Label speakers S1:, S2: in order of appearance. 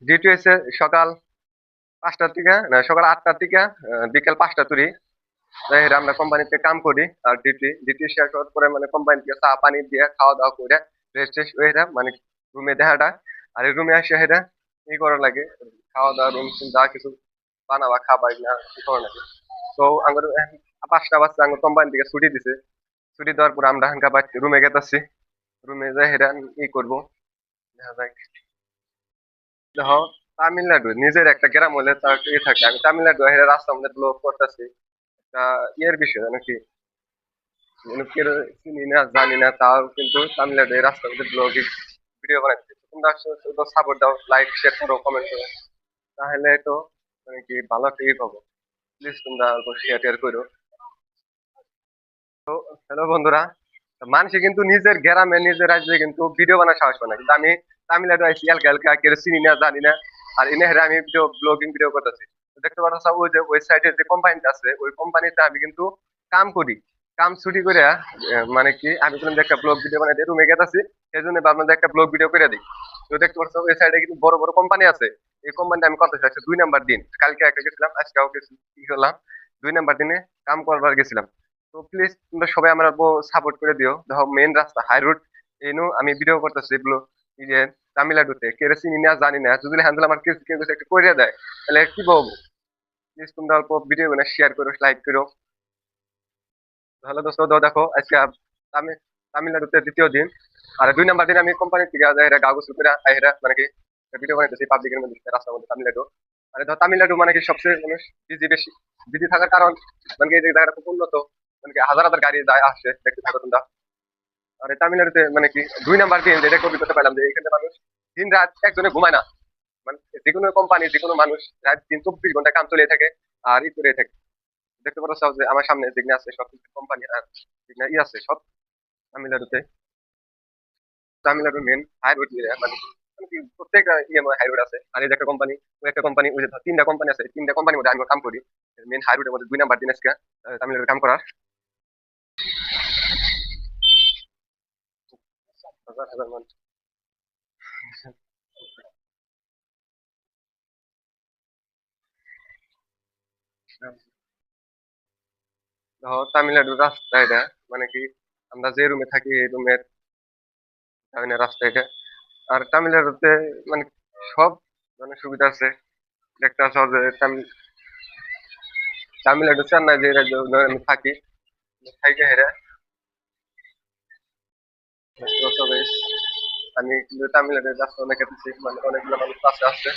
S1: Duty হয়েছে সকাল 5টার থেকে, না সকাল 8টার থেকে বিকেল 5টা তুরি। যাই হোক, আমরা কোম্পানিতে কাম করি। আর ডিউটি শেষ হওয়ার পরে মানে কোম্পানি থেকে চা পানি দিয়ে খাওয়া দাওয়া করে রেস্ট টেস্ট হয়ে মানে রুমে দেখাটা। আর এই রুমে আসে হেরা ই করা লাগে, খাওয়া দাওয়া রুম যা কিছু বানাবা খাবার না কি করা লাগে। তো আমার 5টা বাজছে, আমার কোম্পানি থেকে ছুটি দিছে। ছুটি দেওয়ার পর আমরা হাঙ্কা রুমে গেতাছি। রুমে যাই হেরা ই করবো, দেখা যায়। দেখো, তামিলনাড়ু নিজের একটা গ্রাম হলে তার ই থাকে। আমি তামিলনাড়ু হেরা রাস্তা আমাদের ব্লক করতেছি একটা ইয়ের বিষয় নাকি, মানে কেউ চিনি না জানি না, তাও কিন্তু তামিলনাড়ু এই রাস্তার মধ্যে ব্লগিং ভিডিও বানাচ্ছি। তোমরা শুধু সাপোর্ট দাও, লাইক শেয়ার করো, কমেন্ট করো, তাহলে তো মানে কি ভালো একটা ই পাবো। প্লিজ তোমরা অল্প শেয়ার টেয়ার করো। তো হ্যালো বন্ধুরা, মানুষে কিন্তু নিজের গ্রামে নিজের রাজ্যে কিন্তু ভিডিও বানার সাহস পায় না, কিন্তু আমি তামিলনাড়ু আইসি হালকা হালকা কেউ চিনি না জানি না। আর এনে হেরে আমি ভিডিও ব্লগিং ভিডিও করতেছি। দেখতে পাচ্ছ ওই যে ওই সাইডে যে কোম্পানিটা আছে, ওই কোম্পানিতে আমি কিন্তু কাম করি। কাম ছুটি করে মানে কি আমি বললাম যে একটা ব্লগ ভিডিও বানাই দিই, রুমে গেতাছি। সেই জন্য ভাবলাম যে একটা ব্লগ ভিডিও করে দিই। তো দেখতে পাচ্ছ ওই সাইডে কিন্তু বড় বড় কোম্পানি আছে। এই কোম্পানিতে আমি করতেছি আজকে 2 নাম্বার দিন। কালকে একটা গেছিলাম, আজকেও কিছু কি করলাম, 2 নাম্বার দিনে কাম করবার গেছিলাম। তো প্লিজ তোমরা সবাই আমার সাপোর্ট করে দিও। দেখো মেন রাস্তা হাই রোড এনো আমি ভিডিও করতেছি এগুলো, এই যে তামিলনাড়ুতে কেউ চিনি না জানি না, যদি হ্যান্ডেল আমার কেউ কেউ কিছু একটা করে দেয় তাহলে কি বলবো। প্লিজ তোমরা অল্প ভিডিও গুলো শেয়ার করো, লাইক করো। তাহলে দোস্ত দেখো আজকে আমি তামিলনাড়ুতে 2য় দিন। আর 2 নাম্বার দিন আমি কোম্পানি থেকে যাই গা গোসল করে এরা মানে কি ভিডিও বানাইতেছি পাবলিকের মধ্যে রাস্তার মধ্যে তামিলনাড়ু। মানে ধর তামিলনাড়ু মানে কি সবচেয়ে মানুষ বিজি, বেশি বিজি থাকার কারণ মানে কি এই জায়গাটা খুব উন্নত, মানে কি হাজার হাজার গাড়ি যায় আসছে, দেখতে থাকো তোমরা। আর এই তামিলনাড়ুতে মানে কি 2 নাম্বার দিন যেটা অভিজ্ঞতা পেলাম যে এখানে মানুষ দিন রাত একজনে ঘুমায় না। মানে যে কোনো কোম্পানি যে কোনো মানুষ রাত দিন 24 ঘন্টা কাম চলে থাকে আর ই করে থাকে। দেখতে পাচ্ছ যে আমার সামনে যেগুলো আছে সব কোম্পানি আর যেগুলো ই আছে সব তামিলনাড়ুতে। তামিলনাড়ুর মেন হাই রোড মানে মানে কি প্রত্যেকটা হাই রোড আছে। আর এই যে একটা কোম্পানি, ওই একটা কোম্পানি, ওই যে 3টা কোম্পানি আছে, 3টা কোম্পানির মধ্যে আমি কাম করি। মেন হাই রোডের মধ্যে 2 নাম্বার দিন আজকে তামিলনাড়ু কাম করার। হাজার হাজার মানুষ। ধর তামিলনাড়ুর রাস্তা এটা মানে কি আমরা যে রুমে থাকি এই রুমের রাস্তা এটা। আর তামিলনাড়ুতে মানে সব ধরনের সুবিধা আছে। দেখতে পাচ্ছ যে তামিলনাড়ু চেন্নাই যে রাজ্যে আমি থাকি, থাইকে হেরে আমি কিন্তু তামিলনাড়ুর রাস্তা অনেক গেছি, মানে অনেকগুলো মানুষ পাশে আছে।